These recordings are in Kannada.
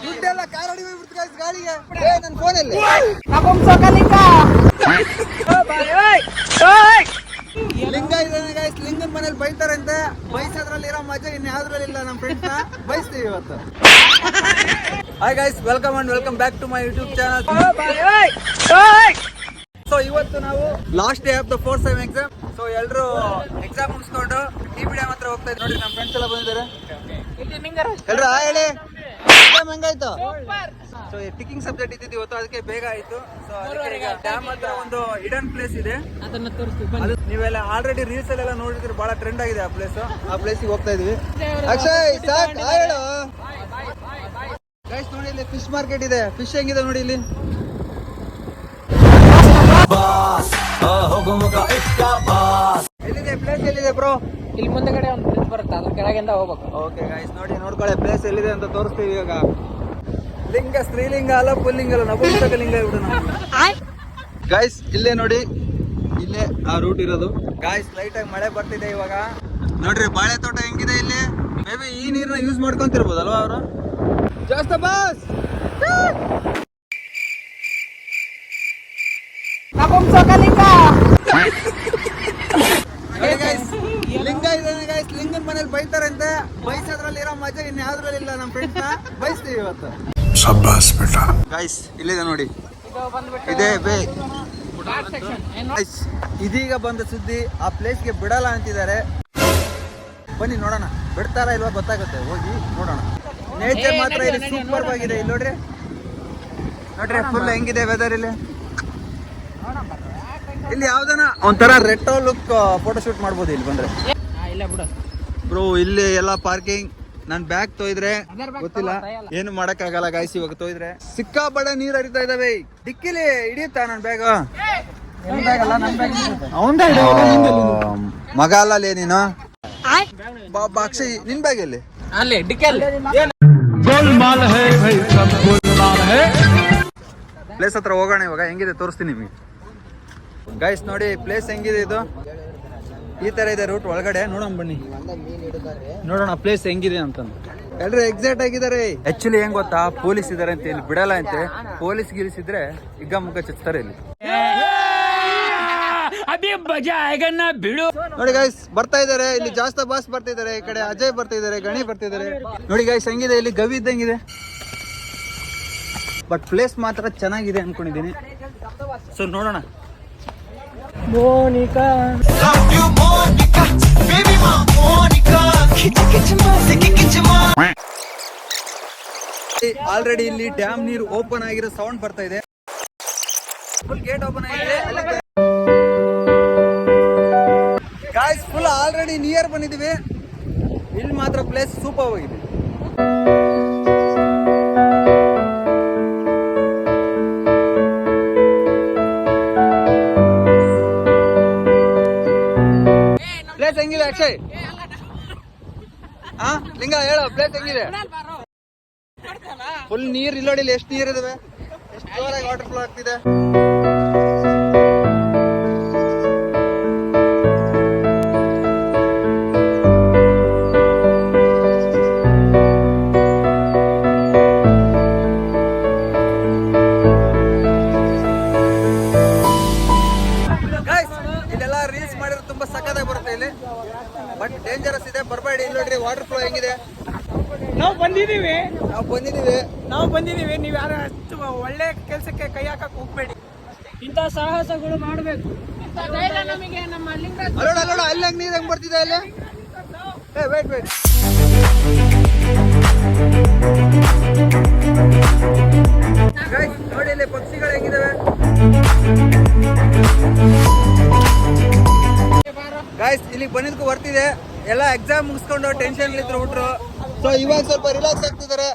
ದುಡ್ಡೆಲ್ಲ ಕಾರ್ ಹೊಡಿ ಹೋಗ್ಬಿಡ್ತು ಗೈಸ್ ಗಾಡಿಗೆ. ನನ್ನ ಫೋನಲ್ಲಿ ಲಿಂಗ ಇದ್ದಾನೆ ಗೈಸ್. ಲಿಂಗನ್ ಮನೇಲಿ ಬೈತಾರಂತೆ. ಬೈಸೋದ್ರಲ್ಲಿ ಇರೋ ಮಜಾ ಇನ್ಯಾವ್ದ್ರಲ್ಲಿ ಇಲ್ಲ. ನಮ್ಮ ಫ್ರೆಂಡ್ಸ್ ನ ಬೈಸ್ತೀವಿ ಇವತ್ತು. Hi guys, welcome and welcome back to my YouTube channel. So ಇವತ್ತು ನಾವು last day of the 4th sem exam. So ಎಲ್ಲರೂ ಎಕ್ಸಾಮ್ ಮುಗಿಸ್ಕೊಂಡು ಟಿಬಿಡಿ ಮಾತ್ರ ಹೋಗ್ತಾ ಇದ್ರು. ನೋಡಿ ನಮ್ಮ ಫ್ರೆಂಡ್ಸ್ ಎಲ್ಲ ಬಂದಿದ್ದಾರೆ. ಎಲ್ರು ಹೇಳಿ ಎಕ್ಸಾಮ್ ಹೆಂಗಾಯ್ತು? ಸೊ ಟಿಕಿಂಗ್ ಸಬ್ಜೆಕ್ಟ್ ಇದ್ದಿದ್ದು ಇವತ್ತು, ಅದಕ್ಕೆ ಬೇಗ ಆಯ್ತು. ಸೊ ಅದಕ್ಕೆ ಡ್ಯಾಮ್ ಹತ್ರ ಒಂದು ಹಿಡನ್ ಪ್ಲೇಸ್ ಇದೆ, ಅದನ್ನ ತೋರಿಸ್ತೀವಿ. ನೀವೆಲ್ಲ ಆಲ್ರೆಡಿ ರೀಲ್ಸ್ ಅಲ್ಲೆಲ್ಲ ನೋಡಿದ್ರೆ ಬಹಳ ಟ್ರೆಂಡ್ ಆಗಿದೆ ಆ ಪ್ಲೇಸ್. ಆ ಪ್ಲೇಸಿಗೆ ಹೋಗ್ತಾ ಇದೀವಿ. ಅಕ್ಷಯ್ ಸಾಕ್ ಹೇಳು ಗೈಸ್. ನೋಡಿ ಇಲ್ಲಿ ಫಿಶ್ ಮಾರ್ಕೆಟ್ ಇದೆ. ಫಿಶ್ ಹೆಂಗಿದೆ ನೋಡಿ ಇಲ್ಲಿ. ಎಲ್ಲಿದೆ ಪ್ಲೇಸ್? ಎಲ್ಲಿದೆ ಬ್ರೋ? ಇಲ್ಲಿ ಮುಂದೆಗಡೆ ಒಂದು ಬ್ರಿಡ್ಜ್ ಬರುತ್ತೆ, ಅದ್ರ ಕೆಳಗಿಂದ ಹೋಗ್ಬೇಕು. ಓಕೆ ಗೈಸ್, ನೋಡಿ ನೋಡ್ಕೊಳ್ಳಿ ಪ್ಲೇಸ್ ಎಲ್ಲಿದೆ ಅಂತ ತೋರಿಸ್ತೀವಿ ಇವಾಗ. ಲಿಂಗ ಸ್ತ್ರೀಲಿಂಗ ಅಲ್ಲ, ಪುಲ್ಲಿಂಗ ಅಲ್ಲ, ನಪುಂಸಕ ಲಿಂಗ ಇಬಿಡು ಗೈಸ್. ಇಲ್ಲೇ ನೋಡಿ, ಇಲ್ಲೇ ಆ ರೂಟ್ ಇರೋದು ಗೈಸ್. ಲೈಟ್ ಆಗಿ ಮಳೆ ಬರ್ತಿದೆ ಇವಾಗ. ನೋಡ್ರಿ ಬಾಳೆ ತೋಟ ಹೆಂಗಿದೆ ಇಲ್ಲಿ. ಮೇ ಬಿ ಈ ನೀರನ್ನ ಯೂಸ್ ಮಾಡ್ಕೊಂತಿರ್ಬೋದಲ್ವಾ ಅವರು. ಜಾಸ್ತ ಬಾಸ್ ಲಿಂಗ ಇದ್ದಾನೆ ಗೈಸ್. ಲಿಂಗನ್ ಮನೇಲಿ ಬೈತಾರಂತೆ. ಬೈಸೋದ್ರಲ್ಲಿ ಇರೋ ಮಜಾ ಇನ್ಯಾವ್ದ್ರಲ್ಲಿ ಇಲ್ಲ. ನಮ್ಮ ಫ್ರೆಂಡ್ಸ್ ನ ಬೈಸ್ತೀವಿ ಇವತ್ತು. ಗೈಸ್ ಇಲ್ಲಿದೆ ನೋಡಿ, ಇದೇ ಇದೀಗ ಬಂದ ಸುದ್ದಿ. ಆ ಪ್ಲೇಸ್ಗೆ ಬಿಡಲ್ಲ ಅಂತಿದ್ದಾರೆ. ಬನ್ನಿ ನೋಡೋಣ, ಬಿಡ್ತಾರ ಇಲ್ವಾ ಗೊತ್ತಾಗುತ್ತೆ. ಹೋಗಿ ನೋಡೋಣ. ನೇಚರ್ ಮಾತ್ರ ಇಲ್ಲಿ ಸೂಪರ್ ಆಗಿದೆ. ಇಲ್ಲಿ ನೋಡ್ರಿ, ನೋಡ್ರಿ ಫುಲ್ ಹೆಂಗಿದೆ ವೆದರ್ ಇಲ್ಲಿ. ಇಲ್ಲಿ ಯಾವ್ದನ ಒಂಥರ ರೆಟ್ರೋ ಲುಕ್ ಫೋಟೋ ಶೂಟ್ ಮಾಡ್ಬೋದು ಇಲ್ಲಿ ಬಂದ್ರೆ. ಬ್ರೋ ಇಲ್ಲಿ ಎಲ್ಲ ಪಾರ್ಕಿಂಗ್. ನನ್ ಬ್ಯಾಗ್ ತೊಯ್ದ್ರೆ ಗೊತ್ತಿಲ್ಲ, ಏನು ಮಾಡಕ್ ಆಗಲ್ಲ ಗಾಯ್ಸ್. ಇವಾಗ ತೊಯ್ದ್ರೆ ಸಿಕ್ಕಾಪಟ್ಟೆ ನೀರ್ ಹರಿತಾ ಇದಾವೆ. ಡಿಕ್ಕಿಲಿ ಹಿಡಿಯುತ್ತಾ ನನ್ ಬ್ಯಾಗ್? ಮಗ ಅಲ್ಲೇ ನೀನು. ಅಕ್ಷಯ್ ನಿನ್ ಬ್ಯಾಗ್ ಎಲ್ಲಿ? ಪ್ಲೇಸ್ ಹತ್ರ ಹೋಗೋಣ ಇವಾಗ. ಹೆಂಗಿದೆ ತೋರಿಸ್ತೀನಿ ನಿಮಗೆ ಗೈಸ್. ನೋಡಿ ಪ್ಲೇಸ್ ಹೆಂಗಿದೆ ಇದು. ಈ ತರ ಇದೆ ರೂಟ್ ಒಳಗಡೆ. ನೋಡೋಣ ಬನ್ನಿ, ನೋಡೋಣ ಪ್ಲೇಸ್ ಹೆಂಗಿದೆ ಅಂತ. ಎಲ್ರು ಎಕ್ಸೈಟ್ ಆಗಿದ್ದಾರೆ. ಆಕ್ಚುಲಿ ಹೆಂಗ್ ಗೊತ್ತಾ, ಪೊಲೀಸ್ ಇದಾರೆ ಅಂತ ಇಲ್ಲಿ ಬಿಡಲ್ಲ ಅಂತೆ. ಪೊಲೀಸ್ ಗಿಲಿಸಿದ್ರೆ ಹಿಗ್ಗ ಮುಗ್ಗ ಚಚ್ತಾರೆ ಇಲ್ಲಿ. ನೋಡಿ ಗೈಸ್ ಬರ್ತಾ ಇದಾರೆ ಇಲ್ಲಿ. ಜಾಸ್ತ ಬಾಸ್ ಬರ್ತಾ ಇದಾರೆ. ಈ ಕಡೆ ಅಜಯ್ ಬರ್ತಾ ಇದಾರೆ, ಗಣಿ ಬರ್ತಾ ಇದಾರೆ. ನೋಡಿ ಗೈಸ್ ಹೆಂಗಿದೆ ಇಲ್ಲಿ. ಗವಿ ಇದ್ದಂಗಿದೆ. ಬಟ್ ಪ್ಲೇಸ್ ಮಾತ್ರ ಚೆನ್ನಾಗಿದೆ ಅನ್ಕೊಂಡಿದೀನಿ. ಸೊ ನೋಡೋಣ. ಮೋನಿಕಾ ಆಲ್ರೆಡಿ ಇಲ್ಲಿ ಡ್ಯಾಮ್ ನೀರು ಓಪನ್ ಆಗಿರೋ ಸೌಂಡ್ ಬರ್ತಾ ಇದೆ. ಫುಲ್ ಗೇಟ್ ಓಪನ್ ಆಗಿದೆ ಗಾಯ್ಸ್. ಫುಲ್ ಆಲ್ರೆಡಿ ನಿಯರ್ ಬಂದಿದ್ದೀವಿ. ಇಲ್ಲಿ ಮಾತ್ರ ಪ್ಲೇಸ್ ಸೂಪರ್ ಆಗಿದೆ. ಪ್ಲೇಸ್ ಹೆಂಗಿದೆ ಅಕ್ಷಯ್? ಹಾ ಲಿಂಗ ಹೇಳ, ಪ್ಲೇಸ್ ಹೆಂಗಿದೆ? ಫುಲ್ ನೀರ್ ಇಲ್ಲಿ ನೋಡಿ. ಎಷ್ಟು ನೀರ್ ಇದಾವೆ, ಎಷ್ಟು ಜೋರಾಗಿ ವಾಟರ್ ಫ್ಲೋ ಆಗ್ತಿದೆ. ಇದೆಲ್ಲ ರೀಲ್ಸ್ ಮಾಡಿದ್ರೆ ತುಂಬಾ ಸಕ್ಕತ್ತಾಗಿ ಬರುತ್ತೆ ಇಲ್ಲಿ. ಬಟ್ ಡೇಂಜರಸ್ ಇದೆ, ಬರಬೇಡಿ. ಇಲ್ಲಿ ನೋಡ್ರಿ ವಾಟರ್ ಫ್ಲೋ ಹೆಂಗಿದೆ. ನಾವು ಬಂದಿದೀವಿ. ನೀವು ಯಾರು ಅಷ್ಟು ಒಳ್ಳೆ ಕೆಲಸಕ್ಕೆ ಕೈ ಹಾಕಕ್ ಹೋಗ್ಬೇಡಿ. ಇಂಥ ಸಾಹಸಗಳು ಮಾಡಬೇಕು. ನಮಗೆ ನಮ್ಮ ಅಲ್ಲೋಡ ಅಲ್ಲಿ ನೀರ್ ಹೆಂಗ್ ಬರ್ತಿದೆ ಅಲ್ಲಿ. ವೇಟ್ ನೋಡಿ ಇಲ್ಲಿ ಪಕ್ಷಿಗಳು ಹೆಂಗಿದಾವೆ ಗಾಯ್ಸ್. ಇಲ್ಲಿ ಬಂದಿದ್ಕು ಬರ್ತಿದೆ. ಎಲ್ಲ ಎಕ್ಸಾಮ್ ಮುಗಿಸ್ಕೊಂಡು ಟೆನ್ಷನ್ ಇದ್ರು ಹುಟ್ರು. ಸೊ ಇವಾಗ ಸ್ವಲ್ಪ ರಿಲ್ಯಾಕ್ಸ್ ಆಗ್ತಿದ್ದಾರೆ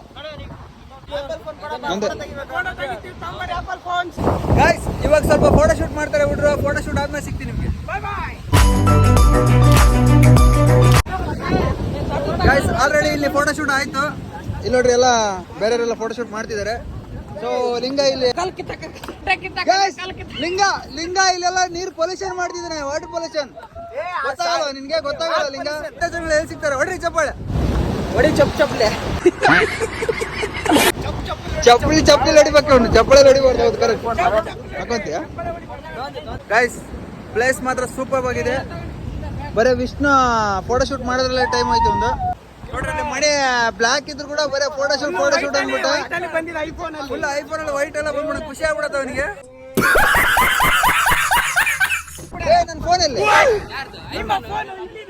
ಗಾಯ್ಸ್. ಇವಾಗ ಸ್ವಲ್ಪ ಫೋಟೋ ಶೂಟ್ ಮಾಡ್ತಾರೆ ಹುಟ್ರು. ಫೋಟೋ ಶೂಟ್ ಆದ್ಮೇಲೆ ಸಿಗ್ತೀನಿ ನಿಮ್ಗೆ. ಗಾಯ್ಸ್ ಆಲ್ರೆಡಿ ಇಲ್ಲಿ ಫೋಟೋ ಶೂಟ್ ಆಯ್ತು. ಇಲ್ಲಿ ನೋಡ್ರಿ ಎಲ್ಲ ಬೇರೆಯವರೆಲ್ಲ ಫೋಟೋ ಶೂಟ್ ಮಾಡ್ತಿದ್ದಾರೆ. ಸೊ ಲಿಂಗ ಇಲ್ಲಿ ಲಿಂಗ ಇಲ್ಲೆಲ್ಲ ನೀರ್ ಪೊಲ್ಯೂಷನ್ ಮಾಡ್ತಿದ್ದಾನೆ. ವಾಟರ್ ಪೊಲ್ಯೂಷನ್ ಗೊತ್ತಾಗಲ್ಲ ನಿನ್ಗೆ? ಗೊತ್ತಾಗಲ್ಲ ಲಿಂಗ. ಎಲ್ಲಿ ಸಿಗ್ತಾರೆ? ಹೊಡ್ರಿ ಚಪ್ಪಾಳೆ, ಹೊಡಿ ಚಪ್ಪಲೆ. ಚಪ್ಪಲಿ ಹೊಡಿಬೇಕು ಅವ್ನು, ಚಪ್ಪಲಿ ಹೊಡಿಬಾರ್ದು. ಹೌದು ಕರೆಕ್ಟ್. ಹಾಕೊಂತೀಯ ಗೈಸ್? ಪ್ಲೇಸ್ ಮಾತ್ರ ಸೂಪರ್ ಆಗಿದೆ. ಬರೀ ವಿಷ್ಣು ಫೋಟೋಶೂಟ್ ಮಾಡೋದ್ರಲ್ಲೇ ಟೈಮ್ ಆಯ್ತು ಒಂದು. ನೋಡ್ರಿ ಮಣಿ ಬ್ಲಾಕ್ ಇದ್ರು ಕೂಡ ಬರೀ ಫೋಟೋಶೂಟ್ ಅಂದ್ಬಿಟ್ಟು ಫುಲ್ ಐಫೋನ್ ಅಲ್ಲಿ ವೈಟ್ ಎಲ್ಲ ಬಂದ್ಬಿಟ್ಟು ಖುಷಿ ಆಗ್ಬಿಡತ್ತ ಅವನಿಗೆ. ನನ್ನ ಫೋನ್ ಅಲ್ಲಿ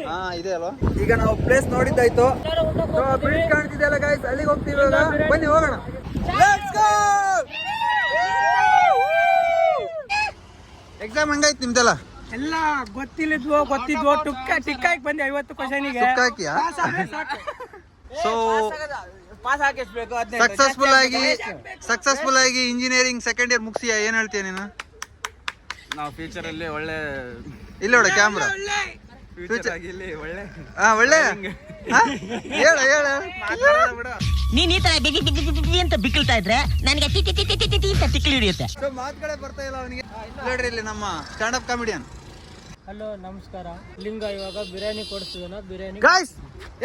ಹಾ ಇದೆ ಅಲ್ವಾ? ಈಗ ನಾವು ಪ್ಲೇಸ್ ನೋಡಿದ್ದಾಯ್ತು. ಬ್ರಿಡ್ಜ್ ಕಾಣ್ತಿದೆಯಲ್ಲ ಗೈಸ್, ಅಲ್ಲಿಗೆ ಹೋಗ್ತೀವಿ ಇವಾಗ. ಬನ್ನಿ ಹೋಗೋಣ. ಎಕ್ಸಾಮ್ ಹೆಂಗಾಯ್ತು ನಿಮ್ದೆಲ್ಲ? ಎಲ್ಲ ಗೊತ್ತಿದ್ವು ಟಿಕ್ಕಾಗಿ ಬಂದೆ 50 ಕ್ವಶನಿಗೆ. ಸೊ ಸಕ್ಸಸ್ಫುಲ್ ಆಗಿ ಇಂಜಿನಿಯರಿಂಗ್ ಸೆಕೆಂಡ್ ಇಯರ್ ಮುಗಿಸಿಯಾ? ಏನ್ ಹೇಳ್ತೀಯ ನೀನು? ನಾವು ಫ್ಯೂಚರ್ ಅಲ್ಲಿ ಒಳ್ಳೆ ಇಲ್ಲ ನೋಡ ಕ್ಯಾಮ್ರಾ ಫ್ಯೂಚರ್ ಆಗಿ ಇಲ್ಲಿ ಒಳ್ಳೆ ಒಳ್ಳೆ ಹೇಳ ನೀನ್ ಈ ತರ ಬಿಗಿ ಅಂತ ಬಿಕ್ಕಳ್ತಾ ಇದ್ರೆ ನನಗೆ ಅಂತ ತಿಕ್ಕಲಿ ಹಿಡಿಯುತ್ತೆ. ಸೊ ಮಾತುಗಳೇ ಬರ್ತಾ ಇಲ್ಲ ಅವನಿಗೆ. ನೋಡ್ರಿ ಇಲ್ಲಿ ನಮ್ಮ ಸ್ಟ್ಯಾಂಡ್ ಅಪ್ ಕಾಮಿಡಿಯನ್. ಹಲೋ ನಮಸ್ಕಾರ. ಲಿಂಗ ಇವಾಗ ಬಿರಿಯಾನಿ ಕೊಡಿಸ್ತಿದ್ದಾನ. ಬಿರಿಯಾನಿ ಗಾಯ್ಸ್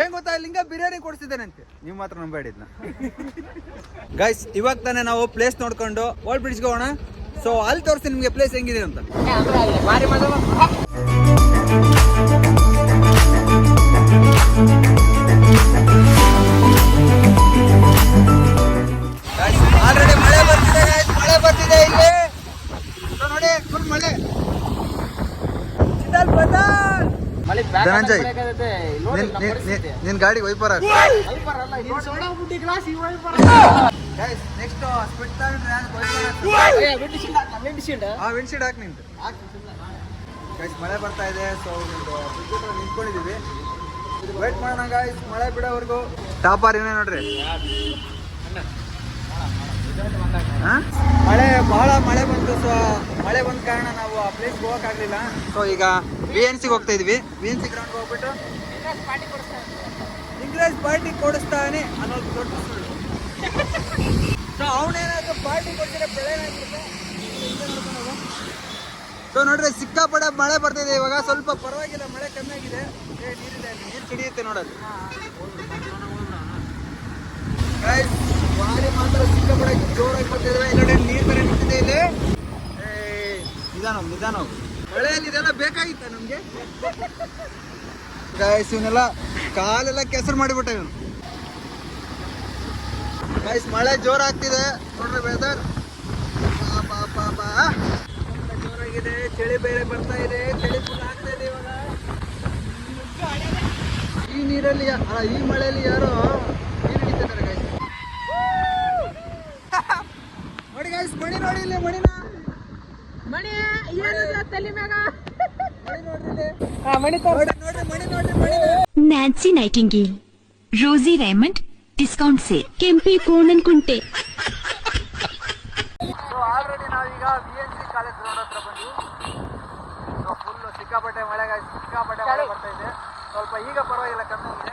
ಏನ್ ಗೊತ್ತಾ, ಲಿಂಗ ಬಿರಿಯಾನಿ ಕೊಡಿಸಿದ್ದೇನಂತೆ. ನೀವು ಮಾತ್ರ ನಂಬೇಡಿದ್ನ. ಗೈಸ್ ಇವಾಗ ತಾನೇ ನಾವು ಪ್ಲೇಸ್ ನೋಡ್ಕೊಂಡು ಓಲ್ಡ್ ಬ್ರಿಡ್ಜ್ಗೆ ಹೋಗೋಣ. ಸೊ ಅಲ್ಲಿ ತೋರಿಸ್ತೀನಿ ನಿಮ್ಗೆ ಪ್ಲೇಸ್ ಹೆಂಗಿದೆ ಅಂತ. ಆಲ್ರೆಡಿ ಮಳೆ ಬರ್ತಿದೆ guys, ಮಳೆ ಬರ್ತಿದೆ ಇಲ್ಲಿ. So ನೋಡಿ ಫುಲ್ ಮಳೆ. ಧನಂಜಯ್ ನಿನ್ ಗಾಡಿ ವೈಪರ್ ಹಾಕು. ನೆಕ್ಸ್ಟ್ ಸ್ಪಿಟ್ ವಿಂಡ್ಶೀಲ್ಡ್ ಹಾಕಿ ನಿಂತು. ಗೈಸ್ ಮಳೆ ಬರ್ತಾ ಇದೆ. ಸೊ ನಿಂತ್ಕೊಂಡಿದೀವಿ, ವೇಟ್ ಮಾಡೋಣ ಗೈಸ್ ಮಳೆ ಬಿಡೋವರೆಗೂ. ಟಾಪರ್ ಏನೇ ನೋಡ್ರಿ. ಬಹಳ ಮಳೆ ಬಂತು. ಸೊ ಮಳೆ ಬಂದ ಕಾರಣ ನಾವು ಆ ಪ್ಲೇಸ್ಗೆ ಹೋಗಕ್ಕಾಗಲಿಲ್ಲ. ಸೊ ಈಗ VNCಗೆ ಹೋಗ್ತಾ ಇದೀವಿ. VNC ಗ್ರೌಂಡ್ಗೆ ಹೋಗ್ಬಿಟ್ಟು ಇಂಗ್ರೇಜ್ ಪಾರ್ಟಿ ಕೊಡಿಸ್ತಾನೆ ಅನ್ನೋದು ದೊಡ್ಡ ಸುಳ್ಳು. ಸೊ ಅವನೇನಾದ್ರು ಪಾರ್ಟಿ ಕೊಡ್ತಾರೆ ಬೆಳೆ. ಸೊ ನೋಡ್ರಿ ಸಿಕ್ಕಾಪಟ್ಟೆ ಮಳೆ ಬರ್ತಿದೆ ಇವಾಗ. ಸ್ವಲ್ಪ ಪರವಾಗಿಲ್ಲ, ಮಳೆ ಕಮ್ಮಿ ಆಗಿದೆ. ನೀರಿದೆ, ನೀರು ಸಿಡಿಯುತ್ತೆ ನೋಡೋದು. ಗಾಳಿ ಮಾತ್ರ ಸಿಕ್ಕಾಪಟ್ಟೆ ಜೋರಾಗಿ ಬರ್ತಿದ್ರೆ ಇಲ್ಲಡೆ ನೀರು ಬೇರೆ ನಿಂತಿದೆ ಇಲ್ಲಿ. ನಿಧಾನ ಮಳೆಯಲ್ಲಿ ಇದೆಲ್ಲ ಬೇಕಾಗಿತ್ತ ನಮ್ಗೆ? ಗೈಸ್ ಇವನ್ನೆಲ್ಲ ಕಾಲೆಲ್ಲ ಕೆಸರು ಮಾಡಿಬಿಟ್ಟ ಇವನು. ಗೈಸ್ ಮಳೆ ಜೋರಾಗ್ತಿದೆ ನೋಡ್ರಿ. ವೆದರ್ ಜೋರಾಗಿದೆ. ಚಳಿ ಬೇರೆ ಬರ್ತಾ ಇದೆ. ಚಳಿ ಫುಲ್ ಆಗ್ತಾ ಇದೆ ಇವಾಗ. ಈ ನೀರಲ್ಲಿ ಈ ಮಳೆಯಲ್ಲಿ ಯಾರೋ ನೀರು ಹಿಡಿತಿದ್ದಾರೆ ಗೈಸ್. ನೋಡಿ ಗೈಸ್ ಮಣಿ ನೋಡಿ ಇಲ್ಲಿ. ಮಣಿ ತಲೆ ಮ್ಯಾಗ ನ್ಯಾನ್ಸಿ ನೈಟಿಂಗೇಲ್, ರೋಸಿ ರೇಮಂಡ್, ಡಿಸ್ಕೌಂಟ್ ಸೇಲ್, ಕೆಂಪಿ ಕೋಣನ್ ಕುಂಟೆ. ಆಲ್ರೆಡಿ ನಾವೀಗ VNC ಕಾಲೇಜ್ ಗ್ರೌಂಡ್ ಹತ್ರ ಬಂದ್ವಿ. ಫುಲ್ ಸಿಕ್ಕಾಪಟ್ಟೆ ಮಳೆ ಬರ್ತಾ ಇದೆ. ಸ್ವಲ್ಪ ಈಗ ಪರವಾಗಿಲ್ಲ, ಕಮ್ಮಿ ಇದೆ.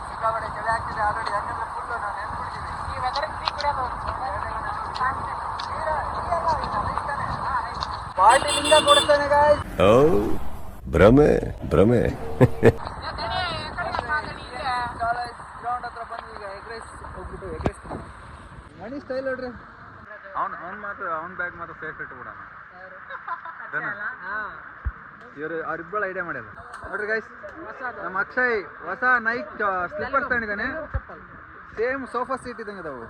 ಸಿಕ್ಕಾಪಟ್ಟೆ ಚಳಿ ಆಗ್ತಿದೆ ಆಲ್ರೆಡಿ. ಯಾಕಂದ್ರೆ ಫುಲ್ ನಾವು ಪಾರ್ಟಿ ಲಿಂಗ ಕೊಡ್ತಾನೆ ಗಾಯ್ಸ್. ಭ್ರಮೆ ಕಾಲೇಜ್ ಗ್ರೌಂಡ್ ಹತ್ರ ಬಂದು ಈಗ ಎಗ್ರೆಸ್ ಮಣಿ ಸ್ಟೈಲ್ ನೋಡ್ರಿ. ಅವ್ನ ಬ್ಯಾಗ್ ಮಾತ್ರ ಸೇಫ್ ಇಟ್ಬಿಡೋಣ. ಇವರು ಅವ್ರಿಬ್ಬಳು ಐಡಿಯಾ ಮಾಡ್ಯಾರ ನೋಡ್ರಿ ಗೈಸ್. ನಮ್ಮ ಅಕ್ಷಯ್ ಹೊಸ ನೈಕ್ ಸ್ಲಿಪ್ಪರ್ ತಗೊಂಡಿದ್ದಾನೆ. ಸೇಮ್ ಸೋಫಾ ಸೀಟ್ ಇದ್ದಂಗೆ ಅದಾವು.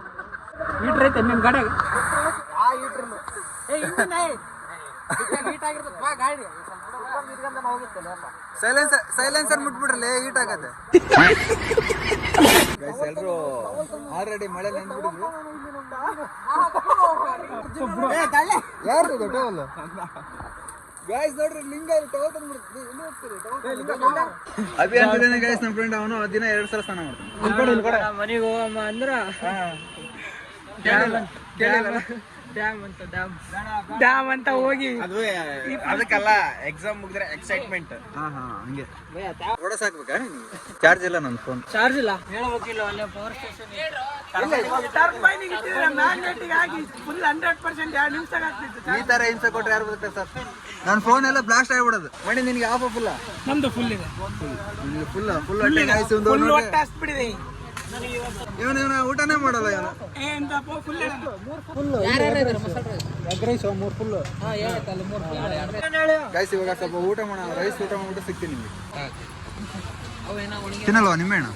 ಸೈಲೆನ್ಸರ್ ಮುಟ್ಬಿಡ್ರಲ್ಲ, ಹೀಟ್ ಆಗತ್ತೆ. ಎಲ್ರು ಆಲ್ರೆಡಿ ಮಳೆ ನೆನ್ಬಿಟ್ಟಿದ್ವಿ. ಯಾರು ಟವಲ್ ಗೈಸ್ ನೋಡ್ರಿ. ಲಿಂಗ ಟವಲ್ ತಂದ್ಬಿಡ್ತೀವಿ. ಅಭಿ ಅಂತಿದ್ದಾನೆ ಗೈಸ್ ನಮ್ಮ ಫ್ರೆಂಡ್. ಅವನು ದಿನ 2 ಸಲ ಸ್ನಾನ ಮಾಡ್ತಾನೆ. ಮನೆಗೆ ಹೋಗಮ್ಮ ಅಂದ್ರ ಡ್ಯಾಮ್ ಅಂತ ಹೋಗಿ ಅದಕ್ಕೆಲ್ಲ ಎಕ್ಸಾಮ್ ಮುಗಿದ್ರೆ ಎಕ್ಸೈಟ್ಮೆಂಟ್. ಹಂಗೆ ಓಡಸ್ ಹಾಕ್ಬೇಕಾ? ಚಾರ್ಜ್ ಇಲ್ಲ ನನ್ನ ಫೋನ್. ಚಾರ್ಜ್ ಇಲ್ಲ ಹೇಳಬೇಕಿಲ್ಲ. ಅಲ್ಲೇ ಪವರ್ ಸ್ಟೇಷನ್ ಫುಲ್ 100% 2 ನಿಮಿಷ ಆಗ್ತಿತ್ತು. ಈ ತರ ಹಿಂಸೆ ಕೊಟ್ರೆ ಯಾರು ಬರುತ್ತೆ ಸರ್? ನನ್ನ ಫೋನ್ ಎಲ್ಲ ಬ್ಲಾಸ್ಟ್ ಆಗಿಬಿಡೋದು. ಮಣಿ ನಿನಗೆ ಆಫ್ ಫುಲ್ಲ? ನಮ್ದು ಫುಲ್ ಇದೆ. ಫುಲ್ ಹೊಟ್ಟೆ ಹಸ್ಬಿಟ್ಟಿದೆ. ಇವನು ಊಟನೇ ಮಾಡಲ್ಲ ಇವನು. ಗೈಸ್ ಇವಾಗ ಸ್ವಲ್ಪ ಊಟ ಮಾಡೋಣ, ರೈಸ್ ಊಟ ಮಾಡ್ಬಿಟ್ಟು ಸಿಗ್ತೀನಿ ನಿಮಗೆ. ತಿನ್ನಲ್ವಾ ನಿಂಬೆಹಣ್ಣು?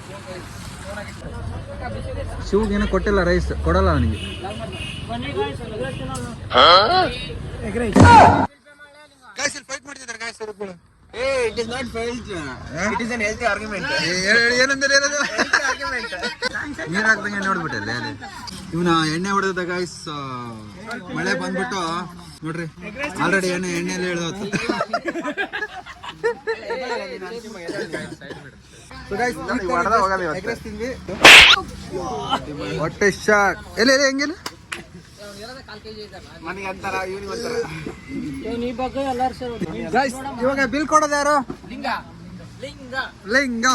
ಶಿವಗೇನು ಕೊಟ್ಟಿಲ್ಲ ರೈಸ್, ಕೊಡಲ್ಲ ಅವನಿಗೆ. ಗೈಸ್ ಇಲ್ಲಿ ಫೈಟ್ ಮಾಡ್ತಿದ್ದಾರೆ guys ಇವ್ರುಗಳು. It is not failed. It is an healthy argument. ಏನಂದ್ರೆ ನೀರ್ ಹಾಕ್ದಂಗೆ ನೋಡ್ಬಿಟ್ಟಲ್ಲ ಇವನ ಎಣ್ಣೆ ಹೊಡೆದ ಗೈಸ್. ಮಳೆ ಬಂದ್ಬಿಟ್ಟು ನೋಡ್ರಿ ಆಲ್ರೆಡಿ ಎಣ್ಣೆಯಲ್ಲಿ ಹೇಳ್ದತ್ತು. ಹೊಟ್ಟೆ ಶಾಕ್ ಎಲ್ಲ ಹೆಂಗಿಲ್ಲ ನನಗೆ ಅಂತಾರ ಇವನಿಗೆ ಅಂತಾರ. ಗೈಸ್ ಇವಾಗ ಬಿಲ್ ಕೊಡೋದು ಯಾರು? ಲಿಂಗ.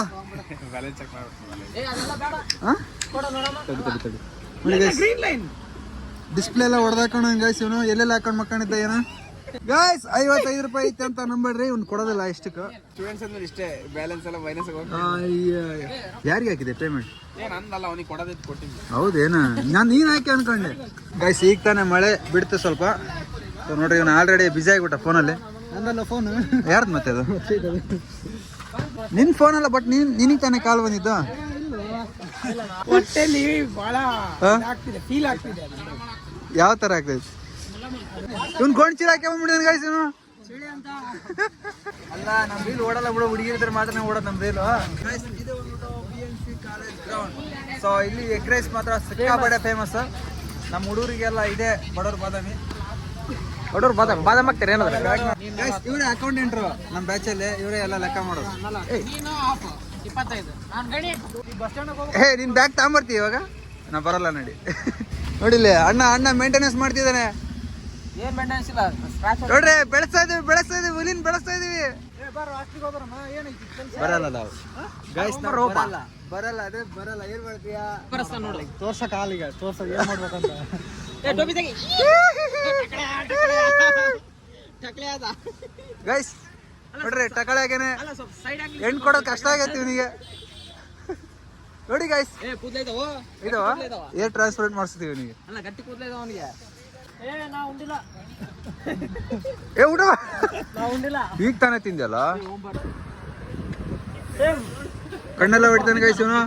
ಡಿಸ್ಪ್ಲೇ ಎಲ್ಲ ಹೊಡೆದಾಕೋಣ ಗೈಸ್. ಇವನು ಎಲ್ಲೆಲ್ಲ ಹಾಕೊಂಡ್ ಮಕ್ಕಳಿದ್ದ ಏನ ಗೈಸ್. 55 ರೂಪಾಯಿ ಐತೆ ಅಂತ ನಂಬೇಡ್ರಿ, ಇವ್ನು ಕೊಡೋದಿಲ್ಲ ಇಷ್ಟಕ್ಕೆ. ಸ್ಟೂಡೆಂಟ್ಸ್ ಅಂದ್ರೆ ಇಷ್ಟೇ, ಬ್ಯಾಲೆನ್ಸ್ ಎಲ್ಲ ಮೈನಸ್ ಯಾರಿಗೆ ಹಾಕಿದೆ ಪೇಮೆಂಟ್? ನಂದಲ್ಲ, ಅವನಿಗೆ ಕೊಡೋದೈತೆ ಕೊಟ್ಟಿದ್ದೆ. ಹೌದೇನ? ನೀನ್ ಹಾಕಿ ಅನ್ಕೊಂಡೆ ಗೈಸ್. ಈಗ ತಾನೇ ಮಳೆ ಬಿಡ್ತು ಸ್ವಲ್ಪ. ನೋಡ್ರಿ ಇವನು ಆಲ್ರೆಡಿ ಬಿಸಿ ಆಗಿಬಿಟ್ಟ ಫೋನಲ್ಲಿ. ನಂದಲ್ಲ ಫೋನ್. ಯಾರ್ದು ಮತ್ತೆ ಅದು? ನಿನ್ ಫೋನ್ ಅಲ್ಲ, ಬಟ್ ನಿನಗೆ ತಾನೇ ಕಾಲ್ ಬಂದಿದ್ದು. ಹೊಟ್ಟೆಲಿ ಬಹಳ ಫೀಲ್ ಆಗ್ತಿದೆ. ಯಾವ ತರ ಆಗ್ತೈತಿ? ಇವ್ನು ಗೊಂಡ್ಚೀರ ಹಾಕಿ ಬಂದ್ಬಿಟ್ಟಿದ್ದಾನೆ ಗೈಸ್ ಇವನು. ಅಲ್ಲ ನಮ್ ರೀಲ್ ಓಡಲ್ಲ ಬಿಡು, ಹುಡುಗಿರಿದ್ರೆ ಮಾತ್ರ ನಾವು ಓಡೋದು ನಮ್ ರೀಲು. ಇದು BNC ಕಾಲೇಜ್ ಗ್ರೌಂಡ್. ಸೊ ಇಲ್ಲಿ ಎಗ್ ರೈಸ್ ಮಾತ್ರ ಸಿಕ್ಕಾಪಟ್ಟೆ ಫೇಮಸ್. ನಮ್ಮ ಹುಡುಗರಿಗೆಲ್ಲ ಇದೆ ಬಡವ್ರ ಬಾದಾಮಿ. ಬಡವ್ರು ಬಾದಾಮ್ ಆಗ್ತಾರೆ ಏನಾದ್ರೆ. ಇವರೇ ಅಕೌಂಟೆಂಟ್ರು ನಮ್ಮ ಬ್ಯಾಚಲ್ಲಿ, ಇವರೇ ಎಲ್ಲ ಲೆಕ್ಕ ಮಾಡೋದು. ನಿನ್ ಬ್ಯಾಗ್ ತಗೊಂಬರ್ತೀವಿ ಇವಾಗ. ನಾ ಬರಲ್ಲ ನಡಿ. ನೋಡಿಲ್ಲ ಅಣ್ಣ ಮೇಂಟೆನೆನ್ಸ್ ಮಾಡ್ತಿದ್ದಾನೆ. ಏನ್ ಮೇಂಟೆನೆನ್ಸ್ ಇಲ್ಲ, ನೋಡ್ರಿ ಬೆಳೆಸ್ತಾ ಇದೀವಿ ಹುಲಿನ ಬೆಳೆಸ್ತಾ ಇದೀವಿ. ಬರಲ್ಲ ನಾವು ಗೈಸ್, ಬರಲ್ಲ ಅದೇ ಬರಲ್ಲ. ಏನ್ ಮಾಡ್ತೀಯಾ? ತೋರ್ಸಕ್ ಹಾಲಿಗ ತೋರ್ಸಕ್ ಏನ್ ಮಾಡ್ಬೇಕಂತ. ಗೈಸ್ ನೋಡ್ರಿ ಟಕಳಾಗೇನೆ ಹೆಣ್ಣು ಕೊಡೋದು ಕಷ್ಟ ಆಗೈತಿ ಇವನಿಗೆ. ನೋಡಿ ಗೈಸ್ ಇದು ಏರ್ ಟ್ರಾನ್ಸ್ಪೋರ್ಟ್ ಮಾಡಿಸ್ತೀವಿ ಇವನಿಗೆ. ಈಗ ತಾನೇ ತಿಂದಲ್ಲ, ಕಣ್ಣೆಲ್ಲ ಹೊಡಿತಾನೆ ಗೈಸ್ ಇವನು.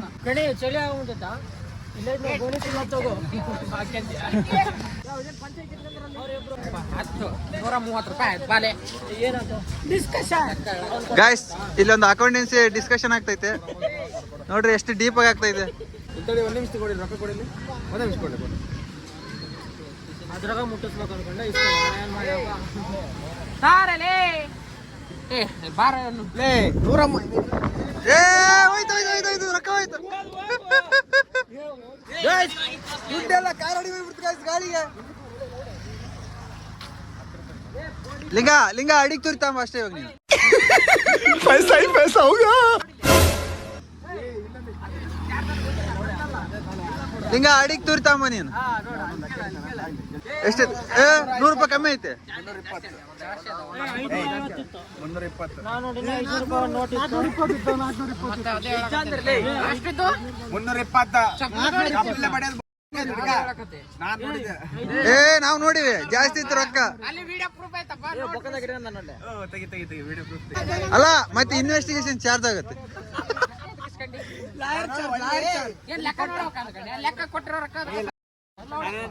ಗೈಸ್ ಇಲ್ಲೊಂದು ಅಕೌಂಟೆನ್ಸಿ ಡಿಸ್ಕಷನ್ ಆಗ್ತೈತೆ ನೋಡ್ರಿ, ಎಷ್ಟು ಡೀಪ್ ಆಗಿ ಆಗ್ತೈತೆ. ಒಂದ್ ನಿಮಿಷ ಕೊಡಿ, ರೊಕ್ಕ ಕೊಡಿಲಿ. ಒಂದೇ ನಿಮಿಷ ಕೊಡಿ. ಅದ್ರಾಗ ಮುಟ್ಟಿಸ್ಬೇಕು ಅನ್ಕೊಂಡೆ. ಹೋಯ್ತು ರೊಕ್ಕ ಹೋಯ್ತು. ದುಡ್ಡೆಲ್ಲ ಕಾರಡಿ ಹೋಗ್ಬಿಡ್ತು ಗೈಸ್ ಗಾಳಿಗೆ. ಲಿಂಗ ಅಡಿಗೆ ತುರಿತಾಮ ಅಷ್ಟೇ ಇವಾಗ ನೀನು. पैसा ही पैसा होगा. ಲಿಂಗ ಅಡಿಗೆ ತುರಿತಾಮ ನೀನು. ಎಷ್ಟು? 100 ರೂಪಾಯಿ ಕಮ್ಮಿ ಐತೆ. 320. ನಾವು ನೋಡಿವಿ ಜಾಸ್ತಿ ಇತ್ತು ರೊಕ್ಕ. ಅಲ್ಲ ಮತ್ತೆ ಇನ್ವೆಸ್ಟಿಗೇಷನ್ ಚಾರ್ಜ್ ಆಗುತ್ತೆ.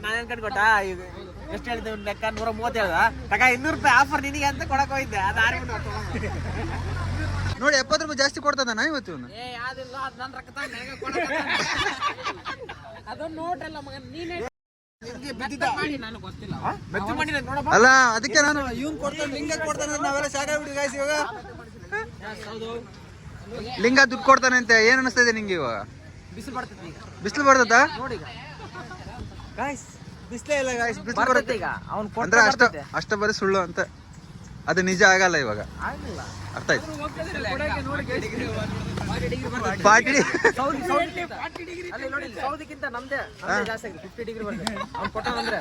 ನಾನೇನ್ ಕಟ್ಕೊಟ್ಟ ಎಷ್ಟು ಹೇಳಿದ್ದೆ ಲೆಕ್ಕ? 130 ಹೇಳ್ದ. ತಗ 200 ರೂಪಾಯಿ ಆಫರ್ ನಿನಗೆ ಅಂತ ಕೊಡಕ್ ಹೋಗಿದ್ದೆ. ಅದು ನೋಡಿ 70 ರೂಪಾಯಿ ಜಾಸ್ತಿ ಕೊಡ್ತದ ಇವತ್ತು ಇವನು. ಅದೊಂದು ನೋಟ್ ಅಲ್ಲ ಮಗ, ನೀನೇ ಅಲ್ಲ ಅದಕ್ಕೆ ನಾನು ಇವ್ನು ಕೊಡ್ತಾನೆ, ಲಿಂಗ ಕೊಡ್ತಾನೆ, ನಾವೆಲ್ಲ ಸಾಕಾಗ್ಬಿಟ್ಟು ಗಾಯ್ಸ್. ಇವಾಗ ಲಿಂಗ ದುಡ್ಡು ಕೊಡ್ತಾನೆ ಅಂತ ಏನ್ ಅನಿಸ್ತಾ ಇದೆ ನಿಂಗೆ ಇವಾಗ? ಬಿಸಿಲು ಬರ್ತದೆ ಈಗ. ಬಿಸಿಲು ಬರ್ತದ ನೋಡಿ ಗಾಯ್ಸ್, ಬಿಸಿಲೇ ಇಲ್ಲ ಗಾಯ್ಸ್, ಬಿಸಿಲು ಬರ್ತದೆ ಬರುತ್ತೆ ಈಗ. ಅವ್ನು ಅಂದ್ರೆ ಅಷ್ಟ ಬರೀ ಸುಳ್ಳು ಅಂತ, ಅದು ನಿಜ ಆಗಲ್ಲ ಇವಾಗ. ಅರ್ಥ ಆಯ್ತು? ಸೌದಿಕ್ಕಿಂತ ನಮ್ದೇ ಜಾಸ್ತಿ ಆಗಿದೆ. 50 ಡಿಗ್ರಿ ಬರ್ತದೆ. ಅವ್ನು ಕೊಟ್ಟ ಅಂದ್ರೆ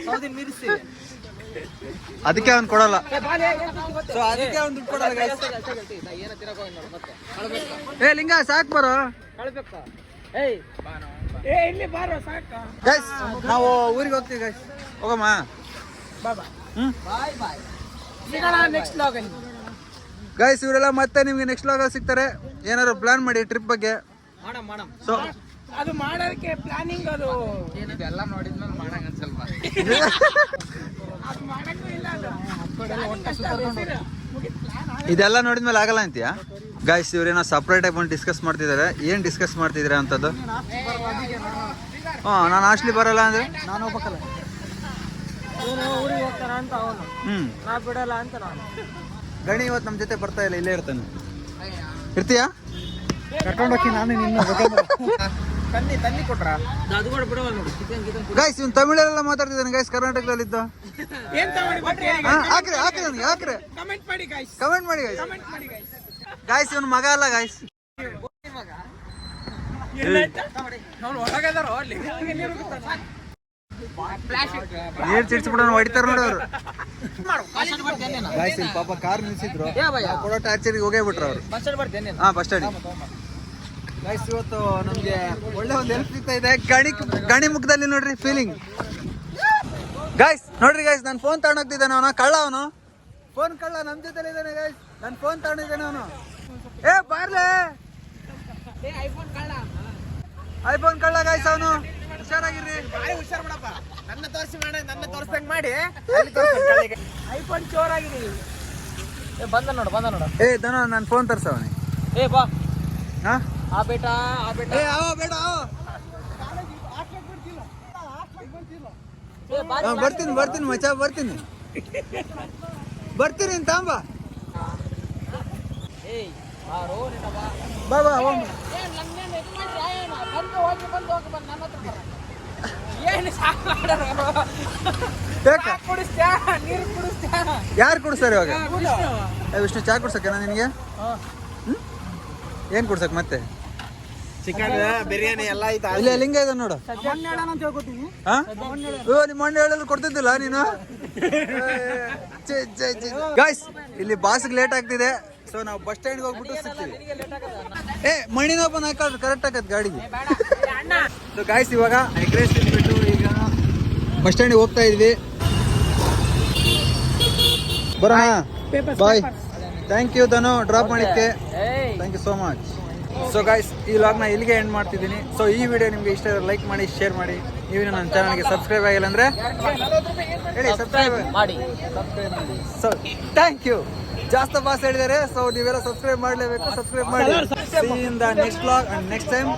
ಸೌದಿ ಮೀರಿಸ್ತೀವಿ. ಅದಕ್ಕೆ ಅವ್ನು ಕೊಡಲ್ಲ. ಸೊ ಅದಕ್ಕೆ ಅವ್ನು ದುಡ್ಡು ಕೊಡಲ್ಲ guys. ಏನ ತಿರಕ ಏ ಲಿಂಗ ಸಾಕ್ ಬರೋ. ಏ ಇಲ್ಲಿ ಬಾರೋ ಸಾಕು. ಗೈಸ್ ನಾವು ಊರಿಗೆ ಹೋಗ್ತೀವಿ ಗೈಸ್. ಹೋಗಮ್ಮ. ಬಾಬಾ ಹ್ಮ್ ಸಿಗೋಣ ನೆಕ್ಸ್ಟ್ ಲಾಗ್ ಅಲ್ಲಿ. ಗೈಸ್ ಇವರೆಲ್ಲ ಮತ್ತೆ ನಿಮ್ಗೆ ನೆಕ್ಸ್ಟ್ ಲಾಗ್ ಸಿಗ್ತಾರೆ. ಏನಾದ್ರು ಪ್ಲಾನ್ ಮಾಡಿ ಟ್ರಿಪ್ ಬಗ್ಗೆ. ಸೊ ಅದು ಮಾಡೋದಕ್ಕೆ ಪ್ಲಾನಿಂಗ್ ಅದು ಇದೆಲ್ಲ ನೋಡಿದ್ಮೇಲೆ ಮಾಡಂಗ ಅನ್ಸಲ್ವಾ? ಅದು ಮಾಡಕ್ಕೂ ಇಲ್ಲ ಅದು. ಇದೆಲ್ಲ ನೋಡಿದ್ಮೇಲೆ ಆಗಲ್ಲ ಅಂತೀಯಾ? ಗೈಸ್ ಇವ್ರೇನೋ ಸಪ್ರೇಟ್ ಆಗಿ ಬಂದು ಡಿಸ್ಕಸ್ ಮಾಡ್ತಿದ್ದಾರೆ. ಏನು ಡಿಸ್ಕಸ್ ಮಾಡ್ತಿದ್ದೀರಾ ಅಂತದ್ದು? ಹಾಂ ನಾನು ಹಾಸ್ಟ್ಲಿ ಬರಲ್ಲ ಅಂದರೆ ನಾನು ಹೋಗ್ಬೇಕಲ್ಲ, ಇವನು ಊರಿಗೆ ಹೋಗ್ತಾನ ಅಂತ ಅವನು, ನಾ ಬಿಡಲ್ಲ ಅಂತ ನಾನು. ಗಣಿ ಇವತ್ತು ನಮ್ಮ ಜೊತೆ ಬರ್ತಾ ಇಲ್ಲ, ಇಲ್ಲೇ ಇರ್ತಾನೆ. ಇರ್ತೀಯಾ? ಕರ್ಕೊಂಡೋಗಿ ನಾನು ನಿನ್ನ ತನ್ನಿ ಕೊಟ್ರ ಅದು ಕೂಡ ಬಿಡವಲ್ಲ ನೋಡಿ. ಗೈಸ್ ಇವ್ನು ತಮಿಳಲ್ಲೆಲ್ಲ ಮಾತಾಡ್ತಿದ್ದಾನೆ ಗೈಸ್, ಕರ್ನಾಟಕದಲ್ಲಿದ್ದು. ಏನ್ ತಗೊಂಡು ಹಾಕ್ರಿ ಹಾಕ್ರಿ ನನಗೆ ಹಾಕ್ರಿ, ಕಮೆಂಟ್ ಮಾಡಿ ಗೈಸ್, ಕಮೆಂಟ್ ಮಾಡಿ ಗೈಸ್. ಕಮೆಂಟ್ ಮಾಡಿ ಗೈಸ್. ಗೈಸ್ ಇವನು ಮಗ ಅಲ್ಲ ಗೈಸ್. ಅವ್ನು ಹೊರಗದಾರೋ ಅಲ್ಲಿ ನೀರು ಚಿಡ್ಸ್ಬಿಡೋಣ, ಹೊಡಿತಾರ ನೋಡಿ ಅವರು. ಗೈಸ್ ಇಲ್ಲಿ ಪಾಪ ಕಾರ್ ನಿಲ್ಸಿದ್ರು, ಕೊಡೋ ಟಾರ್ಚರ್ಗೆ ಹೋಗೇ ಬಿಟ್ರು ಅವರು. ಹಾ ಬಸ್ ಸ್ಟ್ಯಾಂಡ್. ಗೈಸ್ ಇವತ್ತು ನಮ್ಗೆ ಒಳ್ಳೆ ಒಂದು ಹೆಲ್ಪ್ ಸಿಗ್ತಾ ಇದೆ. ಗಣಿ ಮುಖದಲ್ಲಿ ನೋಡ್ರಿ ಫೀಲಿಂಗ್. ಗೈಸ್ ನೋಡ್ರಿ ಗೈಸ್, ನಾನು ಫೋನ್ ತಗೊಂಡೋಗ್ತಿದ್ದಾನೆ ಅವನು, ಕಳ್ಳ ಅವನು. ಫೋನ್ ಕಳ್ಳ ನಮ್ಮ ಜೊತೆ ಇದ್ದಾನೆ ಗೈಸ್. ನಾನು ಫೋನ್ ತಗೊಂಡಿದ್ದಾನೆ ಅವನು. ಏ ಬಾರ್ಲೆ ಐಫೋನ್ ಕಳ್ಳ ಗೈಸ್ ಅವನು, ಹುಷಾರಾಗಿರ್ರಿ. ಹುಷಾರ್ ಬಿಡಪ್ಪ, ನನ್ನ ತೋರಿಸ್ದಂಗ್ ಮಾಡಿ ಐಫೋನ್ ಚೋರಾಗಿದೆ. ಬಂದ ನೋಡು ಏ ದನ ನಾನು ಫೋನ್ ತರ್ಸವನಿ. ಏ ಬಾ ಹಾ ಆ ಬೇಟ ಏ ಆವ ಬೇಡ ಆವ. ಬರ್ತೀನಿ ಮಚ್ಚ, ಬರ್ತೀನಿ ತಾಂಬ. ಬಾ ಬಾ ಹೋಗ್. ಯಾರು ಕುಡಿಸ್ತಾರೆ ಇವಾಗ? ವಿಷ್ಣು ಚಾ ಕುಡ್ಸಕ್ಕೆ ನಿನಗೆ? ಏನ್ ಕುಡ್ಸಕ್ ಮತ್ತೆ? ಚಿಕನ್ ಬಿರಿಯಾನಿ ಎಲ್ಲ ಐತಾ? ಇಲ್ಲ ಲಿಂಗ ಇದೆ ನೋಡು. ಹಾ ನಿಮ್ಮ ಮಣ್ಣು ಹೇಳಲು ಕೊಡ್ತಿದ್ದಿಲ್ಲ ನೀನು. ಗಾಯ್ಸ್ ಇಲ್ಲಿ ಬಾಸ್ಗೆ ಲೇಟ್ ಆಗ್ತಿದೆ, ಸೊ ನಾವು ಬಸ್ ಸ್ಟ್ಯಾಂಡ್ಗೆ ಹೋಗ್ಬಿಟ್ಟು ಸಿಗ್ತೀವಿ. ಏ ಮಣ್ಣಿನ ಓಪನ್ ಹಾಕೋದು ಕರೆಕ್ಟ್ ಆಗತ್ತೆ ಗಾಡಿಗೆ. ಸೊ ಗಾಯ್ಸ್ ಇವಾಗ ಎಗ್ ರೈಸ್ ತಿಂದ್ಬಿಟ್ಟು ಈಗ ಬಸ್ ಸ್ಟ್ಯಾಂಡಿಗೆ ಹೋಗ್ತಾ ಇದ್ವಿ. ಬರೋಣ. Bye. Thank you Dhanu drop ಮಾಡಿದ್ದಕ್ಕೆ. Thank you so much. So guys ಈ ವ್ಲಾಗ್ನ ಇಲ್ಲಿಗೆ ಎಂಡ್ ಮಾಡ್ತಿದ್ದೀನಿ. ಸೊ ಈ ವಿಡಿಯೋ ನಿಮಗೆ ಇಷ್ಟ ಇದ್ರೆ ಲೈಕ್ ಮಾಡಿ, ಶೇರ್ ಮಾಡಿ. ನೀವು ನನ್ನ ಚಾನಲ್ಗೆ ಸಬ್ಸ್ಕ್ರೈಬ್ ಆಗಿಲ್ಲ ಅಂದರೆ ಹೇಳಿ ಸಬ್ಸ್ಕ್ರೈಬ್ ಮಾಡಿ. So thank you. ಜಾಸ್ತಿ ಬಾಸ್ ಹೇಳಿದ್ದಾರೆ, ಸೊ ನೀವೆಲ್ಲ ಸಬ್ಸ್ಕ್ರೈಬ್ ಮಾಡಲೇಬೇಕು, ಸಬ್ಸ್ಕ್ರೈಬ್ ಮಾಡಿ. See in the next vlog and next time